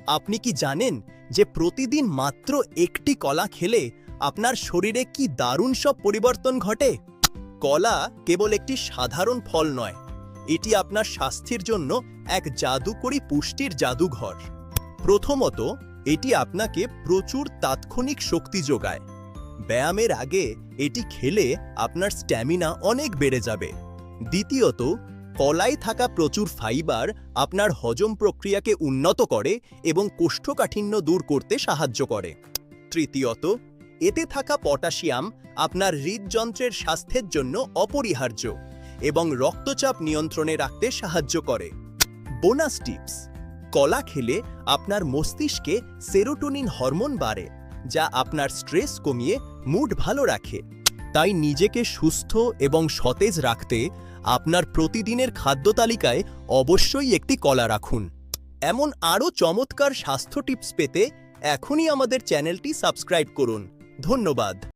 আপনি কি জানেন যে প্রতিদিন মাত্র একটি কলা খেলে আপনার শরীরে কি দারুণ সব পরিবর্তন ঘটে? কলা কেবল একটি সাধারণ ফল নয়, এটি আপনার স্বাস্থ্যের জন্য এক জাদুকরী পুষ্টির জাদুঘর। প্রথমত, এটি আপনাকে প্রচুর তাৎক্ষণিক শক্তি যোগায়। ব্যায়ামের আগে এটি খেলে আপনার স্ট্যামিনা অনেক বেড়ে যাবে। দ্বিতীয়ত, কলায় থাকা প্রচুর ফাইবার আপনার হজম প্রক্রিয়াকে উন্নত করে এবং কোষ্ঠকাঠিন্য দূর করতে সাহায্য করে। তৃতীয়ত, এতে থাকা পটাশিয়াম আপনার হৃদযন্ত্রের স্বাস্থ্যের জন্য অপরিহার্য এবং রক্তচাপ নিয়ন্ত্রণে রাখতে সাহায্য করে। বোনাস টিপস: কলা খেলে আপনার মস্তিষ্কে সেরোটোনিন হরমোন বাড়ে, যা আপনার স্ট্রেস কমিয়ে মুড ভালো রাখে। তাই নিজেকে সুস্থ এবং সতেজ রাখতে আপনার প্রতিদিনের খাদ্য তালিকায় অবশ্যই একটি কলা রাখুন। এমন আরও চমৎকার স্বাস্থ্য টিপস পেতে এখনই আমাদের চ্যানেলটি সাবস্ক্রাইব করুন। ধন্যবাদ।